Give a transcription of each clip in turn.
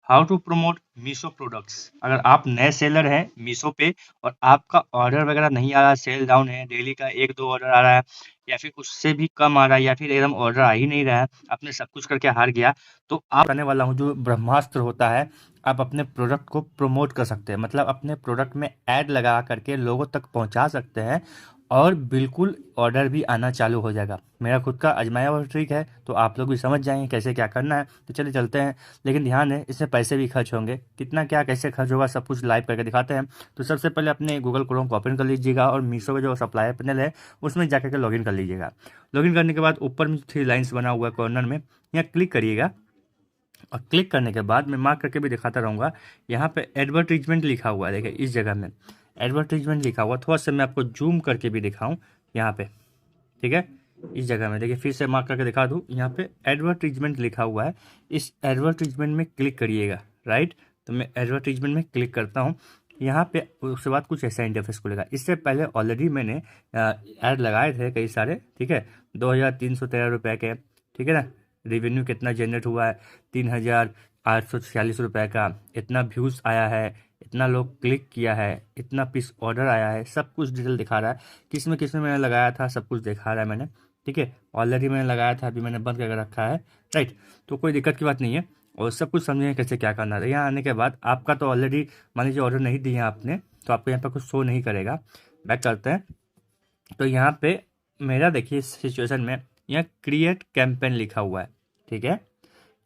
How to promote Meesho products. अगर आप नए सेलर हैं मीशो पे और आपका ऑर्डर वगैरह नहीं आ रहा, सेल डाउन है, डेली का 1-2 ऑर्डर आ रहा है या फिर उससे भी कम आ रहा है या फिर एकदम ऑर्डर आ ही नहीं रहा है, आपने सब कुछ करके हार गया, तो आप बताने वाला हूँ जो ब्रह्मास्त्र होता है, आप अपने प्रोडक्ट को प्रमोट कर सकते हैं। मतलब अपने प्रोडक्ट में ऐड लगा करके लोगों तक पहुँचा सकते हैं और बिल्कुल ऑर्डर भी आना चालू हो जाएगा। मेरा खुद का आजमाया हुआ ट्रिक है, तो आप लोग भी समझ जाएंगे कैसे क्या करना है। तो चलिए चलते हैं। लेकिन ध्यान है, इसमें पैसे भी खर्च होंगे, कितना क्या कैसे खर्च होगा सब कुछ लाइव करके दिखाते हैं। तो सबसे पहले अपने गूगल क्रोम को ओपन कर लीजिएगा और मीशो का जो सप्लायर पैनल है उसमें जाकर के लॉगिन कर लीजिएगा। लॉगिन करने के बाद ऊपर में 3 लाइन्स बना हुआ है कॉर्नर में, यहाँ क्लिक करिएगा और क्लिक करने के बाद मैं मार्क करके भी दिखाता रहूँगा। यहाँ पे एडवर्टीजमेंट लिखा हुआ है, देखिए इस जगह में एडवर्टीजमेंट लिखा हुआ। थोड़ा सा मैं आपको जूम करके भी दिखाऊँ यहाँ पे, ठीक है। इस जगह में देखिए, फिर से मार्क करके दिखा दूँ, यहाँ पे एडवर्टीजमेंट लिखा हुआ है, इस एडवर्टीजमेंट में क्लिक करिएगा, राइट। तो मैं एडवर्टीजमेंट में क्लिक करता हूँ। यहाँ पे उसके बाद कुछ ऐसा इंटरफेस खुलेगा। इससे पहले ऑलरेडी मैंने ऐड लगाए थे कई सारे, ठीक है, 2313 रुपये के, ठीक है ना। रेवेन्यू कितना जनरेट हुआ है, 3846 रुपये का, इतना व्यूज़ आया है, इतना लोग क्लिक किया है, इतना पीस ऑर्डर आया है, सब कुछ डिटेल दिखा रहा है। किस में मैंने लगाया था सब कुछ दिखा रहा है मैंने, ठीक है। ऑलरेडी मैंने लगाया था, अभी मैंने बंद करके रखा है, राइट। तो कोई दिक्कत की बात नहीं है और सब कुछ समझेंगे कैसे क्या करना है। यहाँ आने के बाद आपका तो ऑलरेडी मान लीजिए ऑर्डर नहीं दिया आपने, तो आपको यहाँ पर कुछ शो नहीं करेगा। बैक करते हैं। तो यहाँ पे मेरा देखिए इस सिचुएशन में यहाँ क्रिएट कैंपेन लिखा हुआ है, ठीक है।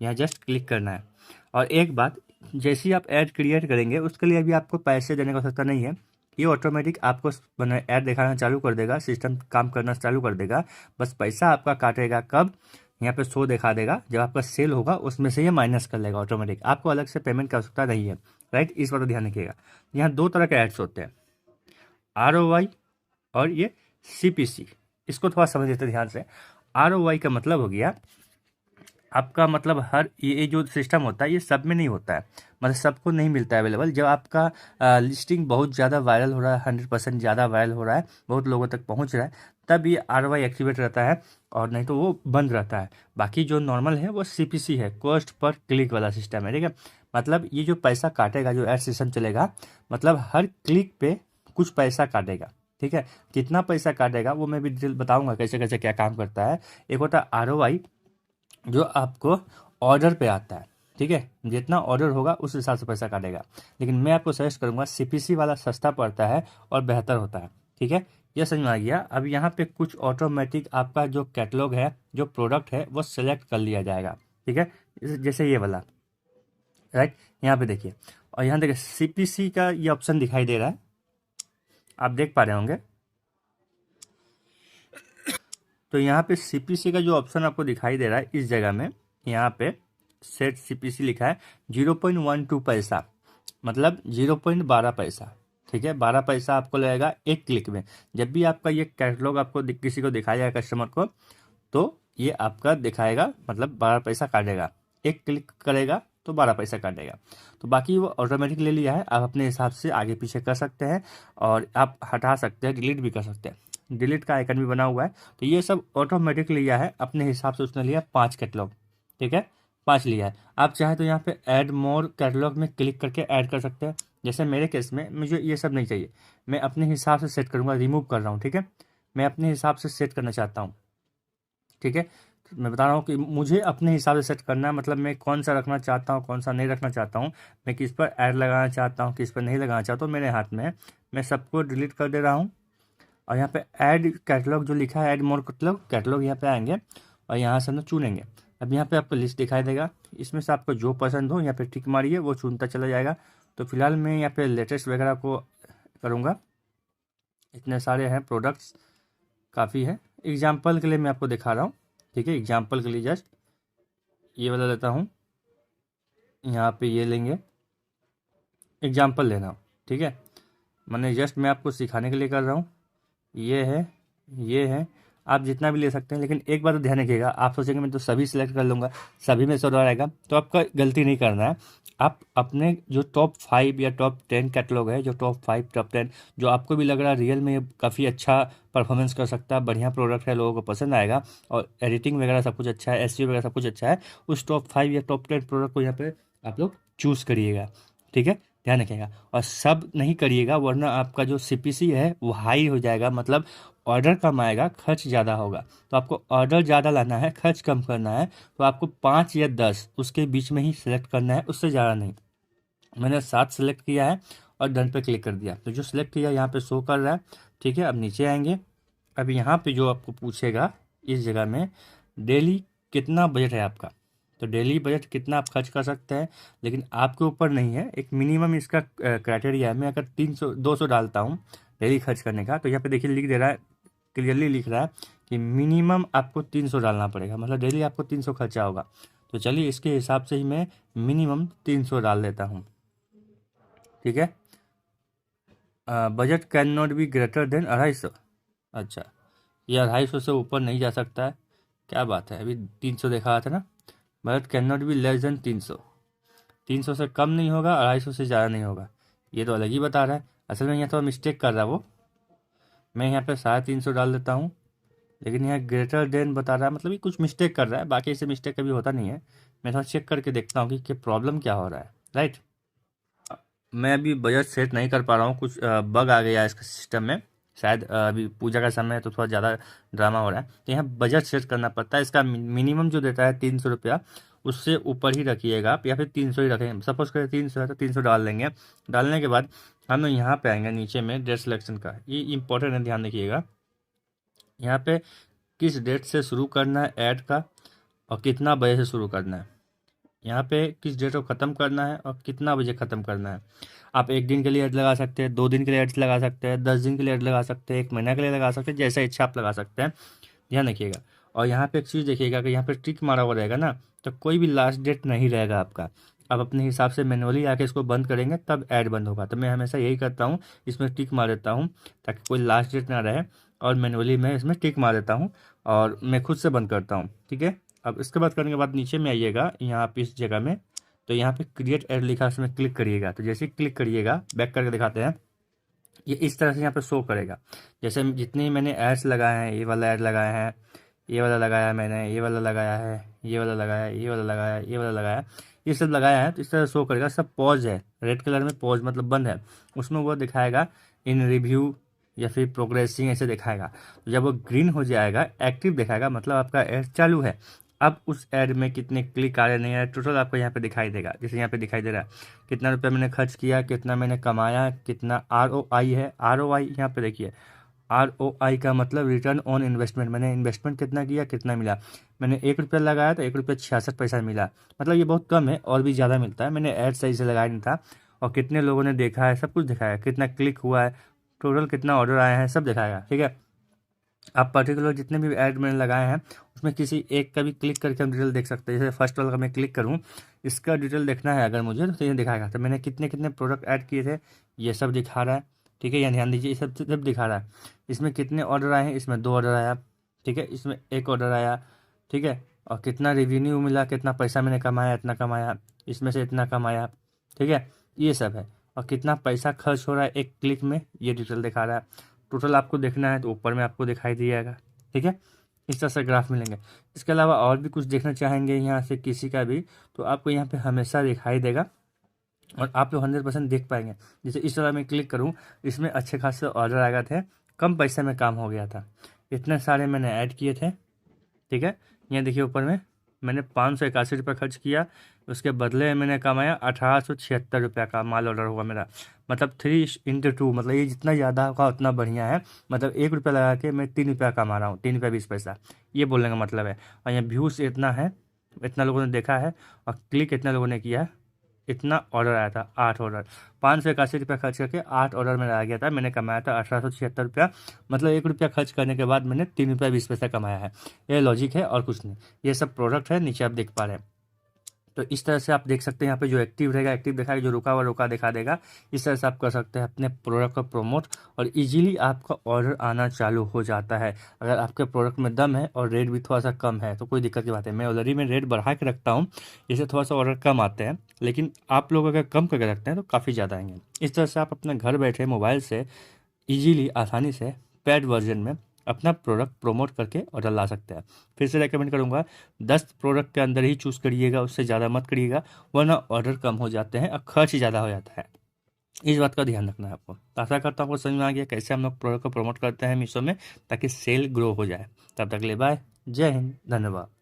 यहाँ जस्ट क्लिक करना है। और एक बात, जैसे ही आप ऐड क्रिएट करेंगे उसके लिए अभी आपको पैसे देने की आवश्यकता नहीं है। ये ऑटोमेटिक आपको ऐड दिखाना चालू कर देगा, सिस्टम काम करना चालू कर देगा। बस पैसा आपका काटेगा कब, यहाँ पे शो दिखा देगा जब आपका सेल होगा, उसमें से ये माइनस कर लेगा ऑटोमेटिक। आपको अलग से पेमेंट की आवश्यकता नहीं है, राइट। इस बात का ध्यान रखिएगा। यहाँ 2 तरह के एड्स होते हैं, ROI और ये CPC। इसको थोड़ा समझ लेते ध्यान से। ROI का मतलब हो गया आपका, मतलब हर ये जो सिस्टम होता है ये सब में नहीं होता है, मतलब सबको नहीं मिलता है अवेलेबल। जब आपका लिस्टिंग बहुत ज़्यादा वायरल हो रहा है, 100% ज़्यादा वायरल हो रहा है, बहुत लोगों तक पहुंच रहा है, तब ये ROI एक्टिवेट रहता है और नहीं तो वो बंद रहता है। बाकी जो नॉर्मल है वो CPC है, कॉस्ट पर क्लिक वाला सिस्टम है, ठीक है। मतलब ये जो पैसा काटेगा, जो एड सिस्टम चलेगा, मतलब हर क्लिक पे कुछ पैसा काटेगा, ठीक है। कितना पैसा काटेगा वो मैं भी डिटेल बताऊंगा कैसे कैसे क्या काम करता है। एक होता है ROI जो आपको ऑर्डर पे आता है, ठीक है, जितना ऑर्डर होगा उस हिसाब से पैसा काटेगा। लेकिन मैं आपको सजेस्ट करूंगा CPC वाला सस्ता पड़ता है और बेहतर होता है, ठीक है। यह समझ में आ गया। अब यहाँ पे कुछ ऑटोमेटिक आपका जो कैटलॉग है, जो प्रोडक्ट है, वो सेलेक्ट कर लिया जाएगा, ठीक है। जैसे ये वाला, राइट। यहाँ पे देखिए, और यहाँ देखिए CPC का ये ऑप्शन दिखाई दे रहा है, आप देख पा रहे होंगे। तो यहाँ पे CPC का जो ऑप्शन आपको दिखाई दे रहा है, इस जगह में यहाँ पे सेट CPC लिखा है 0.12 पैसा, मतलब 0.12 पैसा, ठीक है। 12 पैसा आपको लगेगा एक क्लिक में। जब भी आपका ये कैटलॉग आपको किसी को दिखाया जाएगा कस्टमर को, तो ये आपका दिखाएगा, मतलब 12 पैसा काटेगा। एक क्लिक करेगा तो 12 पैसा काटेगा। तो बाकी वो ऑटोमेटिक ले लिया है, आप अपने हिसाब से आगे पीछे कर सकते हैं और आप हटा सकते हैं, डिलीट भी कर सकते हैं। डिलीट का आइकन भी बना हुआ है। तो ये सब ऑटोमेटिक लिया है अपने हिसाब से, उसने लिया 5 कैटलॉग, ठीक है, 5 लिया है। आप चाहे तो यहाँ पे ऐड मोर कैटलॉग में क्लिक करके ऐड कर सकते हैं। जैसे मेरे केस में मुझे ये सब नहीं चाहिए, मैं अपने हिसाब से सेट करूँगा, रिमूव कर रहा हूँ, ठीक है। मैं अपने हिसाब से सेट करना चाहता हूँ, ठीक है। मैं बता रहा हूँ कि मुझे अपने हिसाब से सेट करना है, मतलब मैं कौन सा रखना चाहता हूँ, कौन सा नहीं रखना चाहता हूँ, मैं किस पर ऐड लगाना चाहता हूँ, किस पर नहीं लगाना चाहता हूँ, मेरे हाथ में है। मैं सबको डिलीट कर दे रहा हूँ और यहाँ पे ऐड कैटलॉग जो लिखा है, ऐड मोर कैटलॉग यहाँ पे आएंगे और यहाँ से हम लोग चुनेंगे। अब यहाँ पे आपको लिस्ट दिखाई देगा, इसमें से आपको जो पसंद हो यहाँ पे टिक मारिए, वो चुनता चला जाएगा। तो फिलहाल मैं यहाँ पे लेटेस्ट वगैरह को करूँगा। इतने सारे हैं प्रोडक्ट्स, काफ़ी है। एग्जाम्पल के लिए मैं आपको दिखा रहा हूँ, ठीक है। एग्जाम्पल के लिए जस्ट ये वाला लेता हूँ, यहाँ पे ये लेंगे, एग्जाम्पल लेना, ठीक है। मैंने जस्ट मैं आपको सिखाने के लिए कर रहा हूँ। ये है, ये है, आप जितना भी ले सकते हैं। लेकिन एक बात तो ध्यान रखिएगा, आप सोचेंगे मैं तो सभी सिलेक्ट कर लूँगा, सभी में से ऑर्डर आएगा, तो आपका गलती नहीं करना है। आप अपने जो टॉप 5 या टॉप 10 कैटलॉग है, जो टॉप 5 टॉप 10 जो आपको भी लग रहा है रियल में काफ़ी अच्छा परफॉर्मेंस कर सकता है, बढ़िया प्रोडक्ट है, लोगों को पसंद आएगा और एडिटिंग वगैरह सब कुछ अच्छा है, SEO वगैरह सब कुछ अच्छा है, उस टॉप 5 या टॉप 10 प्रोडक्ट को यहाँ पे आप लोग चूज़ करिएगा, ठीक है, ध्यान रखिएगा। और सब नहीं करिएगा, वरना आपका जो सीपीसी है वो हाई हो जाएगा, मतलब ऑर्डर कम आएगा, खर्च ज़्यादा होगा। तो आपको ऑर्डर ज़्यादा लाना है, खर्च कम करना है, तो आपको 5 या 10 उसके बीच में ही सिलेक्ट करना है, उससे ज़्यादा नहीं। मैंने 7 सेलेक्ट किया है और डन पे क्लिक कर दिया, तो जो सिलेक्ट किया यहाँ पे शो कर रहा है, ठीक है। अब नीचे आएंगे, अब यहाँ पे जो आपको पूछेगा इस जगह में डेली कितना बजट है आपका, तो डेली बजट कितना आप खर्च कर सकते हैं, लेकिन आपके ऊपर नहीं है, एक मिनिमम इसका क्राइटेरिया है। मैं अगर 300-200 डालता हूँ डेली खर्च करने का, तो यहाँ पे देखिए लिख दे रहा है, क्लियरली लिख रहा है कि मिनिमम आपको 300 डालना पड़ेगा, मतलब डेली आपको 300 खर्चा होगा। तो चलिए इसके हिसाब से ही मैं मिनिमम 300 डाल देता हूँ, ठीक है। Budget can not be greater than 250। अच्छा, ये 250 से ऊपर नहीं जा सकता है, क्या बात है, अभी 300 देखा रहा था ना। Budget can not be less than 300, 300 से कम नहीं होगा, 250 से ज़्यादा नहीं होगा, ये तो अलग ही बता रहा है। असल में यहाँ थोड़ा मिस्टेक कर रहा है वो, मैं यहाँ पे 350 डाल देता हूँ, लेकिन यहाँ ग्रेटर देन बता रहा है, मतलब ये कुछ मिस्टेक कर रहा है, बाकी ऐसे मिस्टेक कभी होता नहीं है। मैं थोड़ा चेक करके देखता हूँ कि प्रॉब्लम क्या हो रहा है, राइट। मैं अभी बजट सेट नहीं कर पा रहा हूँ, कुछ बग आ गया है इसके सिस्टम में, शायद अभी पूजा का समय है तो थोड़ा ज़्यादा ड्रामा हो रहा है। तो यहाँ बजट सेट करना पड़ता है, इसका मिनिमम जो देता है 300 रुपया, उससे ऊपर ही रखिएगा आप, या फिर 300 ही रखें। सपोज करें 300 है तो 300 डाल देंगे। डालने के बाद हम लोग यहाँ पे आएंगे नीचे में डेट सिलेक्शन का, ये इंपॉर्टेंट है, ध्यान रखिएगा। यहाँ पे किस डेट से शुरू करना है ऐड का, और कितना बजे से शुरू करना है, यहाँ पे किस डेट को ख़त्म करना है और कितना बजे ख़त्म करना है। आप 1 दिन के लिए ऐड लगा सकते हैं, 2 दिन के लिए ऐड लगा सकते हैं, 10 दिन के लिए ऐड लगा सकते हैं, 1 महीना के लिए लगा सकते हैं, जैसा इच्छा आप लगा सकते हैं, ध्यान रखिएगा। और यहाँ पे एक चीज़ देखिएगा कि यहाँ पे टिक मारा हुआ रहेगा ना, तो कोई भी लास्ट डेट नहीं रहेगा आपका। आप अपने हिसाब से मैनुअली आके इसको बंद करेंगे तब ऐड बंद होगा। तो मैं हमेशा यही करता हूँ, इसमें टिक मार देता हूँ ताकि कोई लास्ट डेट ना रहे, और मैनुअली मैं इसमें टिक मार देता हूँ और मैं खुद से बंद करता हूँ, ठीक है। अब इसके बाद करने के बाद नीचे में आइएगा यहाँ पे इस जगह में, तो यहाँ पे क्रिएट ऐड लिखा है, उसमें क्लिक करिएगा। तो जैसे ही क्लिक करिएगा, बैक करके दिखाते हैं, ये इस तरह से यहाँ पे शो करेगा। जैसे जितने मैंने एड्स लगाए हैं, ये वाला ऐड लगाया है, ये वाला लगाया है मैंने, ये वाला लगाया है, ये वाला लगाया है, ये वाला लगाया है, ये वाला लगाया है, ये सब लगाया है, तो इस तरह शो करेगा। सब पॉज है, रेड कलर में पॉज मतलब बंद है, उसमें वो दिखाएगा इन रिव्यू या फिर प्रोग्रेसिंग ऐसे दिखाएगा। तो जब वो ग्रीन हो जाएगा, एक्टिव दिखाएगा, मतलब आपका ऐड चालू है। अब उस ऐड में कितने क्लिक आ रहे नहीं आ रहे, टोटल आपको यहाँ पे दिखाई देगा। जैसे यहाँ पे दिखाई दे रहा है कितना रुपया मैंने खर्च किया, कितना मैंने कमाया, कितना ROI है। ROI यहाँ पे देखिए, ROI का मतलब रिटर्न ऑन इन्वेस्टमेंट, मैंने इन्वेस्टमेंट कितना किया, कितना मिला। मैंने 1 रुपया लगाया तो 1 रुपया 66 पैसा मिला, मतलब ये बहुत कम है, और भी ज़्यादा मिलता है। मैंने ऐड सही से लगाया नहीं था। और कितने लोगों ने देखा है, सब कुछ दिखाया, कितना क्लिक हुआ है, टोटल कितना ऑर्डर आए हैं, सब दिखाएगा, ठीक है। आप पर्टिकुलर जितने भी ऐड मैंने लगाए हैं उसमें किसी एक का भी क्लिक करके हम डिटेल देख सकते हैं। जैसे फर्स्ट वाला का मैं क्लिक करूं, इसका डिटेल देखना है अगर मुझे, तो ये दिखाएगा। तो मैंने कितने कितने प्रोडक्ट ऐड किए थे, ये सब दिखा रहा है, ठीक है। यहाँ ध्यान दीजिए, ये सब दिखा रहा है। इसमें कितने ऑर्डर आए हैं, इसमें 2 ऑर्डर आया, ठीक है, इसमें 1 ऑर्डर आया, ठीक है। और कितना रेवेन्यू मिला, कितना पैसा मैंने कमाया, इतना कमाया, इसमें से इतना कमाया, ठीक है, ये सब है। और कितना पैसा खर्च हो रहा है 1 क्लिक में, ये डिटेल दिखा रहा है। टोटल आपको देखना है तो ऊपर में आपको दिखाई दिएगा, ठीक है। इस तरह से ग्राफ मिलेंगे। इसके अलावा और भी कुछ देखना चाहेंगे यहाँ से किसी का भी, तो आपको यहाँ पे हमेशा दिखाई देगा और आप लोग 100% देख पाएंगे। जैसे इस तरह मैं क्लिक करूँ, इसमें अच्छे खासे ऑर्डर आ गए थे, कम पैसे में काम हो गया था, इतने सारे मैंने ऐड किए थे, ठीक है। यहाँ देखिए ऊपर में मैंने 581 रुपये खर्च किया, उसके बदले में मैंने कमाया 1876 रुपये का माल ऑर्डर हुआ मेरा। मतलब 3x2, मतलब ये जितना ज़्यादा होगा उतना बढ़िया है। मतलब 1 रुपया लगा के मैं 3 रुपया कमा रहा हूँ, 3 रुपया 20 पैसा, ये बोलने का मतलब है। और यहाँ व्यूज़ इतना है, इतना लोगों ने देखा है, और क्लिक इतना लोगों ने किया है, इतना ऑर्डर आया था, 8 ऑर्डर, 581 रुपया खर्च करके 8 ऑर्डर मेरा आ गया था। मैंने कमाया था 1876 रुपया, मतलब 1 रुपया खर्च करने के बाद मैंने 3 रुपया 20 पैसा कमाया है। ये लॉजिक है और कुछ नहीं। ये सब प्रोडक्ट है, नीचे आप देख पा रहे हैं। तो इस तरह से आप देख सकते हैं, यहाँ पे जो एक्टिव रहेगा एक्टिव दिखाएगा, जो रुका हुआ रुका दिखा देगा। इस तरह से आप कर सकते हैं अपने प्रोडक्ट को प्रमोट, और इजीली आपका ऑर्डर आना चालू हो जाता है। अगर आपके प्रोडक्ट में दम है और रेट भी थोड़ा सा कम है तो कोई दिक्कत की बात है। मैं ऑलरेडी में रेट बढ़ा के रखता हूँ, जिससे थोड़ा सा ऑर्डर कम आते हैं, लेकिन आप लोग अगर कम करके रखते हैं तो काफ़ी ज़्यादा आएंगे। इस तरह से आप अपने घर बैठे मोबाइल से ईजीली आसानी से पेड वर्जन में अपना प्रोडक्ट प्रमोट करके ऑर्डर ला सकते हैं। फिर से रेकमेंड करूंगा 10 प्रोडक्ट के अंदर ही चूज़ करिएगा, उससे ज़्यादा मत करिएगा, वरना ऑर्डर कम हो जाते हैं और खर्च ज़्यादा हो जाता है। इस बात का ध्यान रखना है आपको। तो आशा करता हूँ आपको समझ में आ गया कैसे हम लोग प्रोडक्ट को प्रमोट करते हैं मीशो में ताकि सेल ग्रो हो जाए। तब तक ले बाय, जय हिंद, धन्यवाद।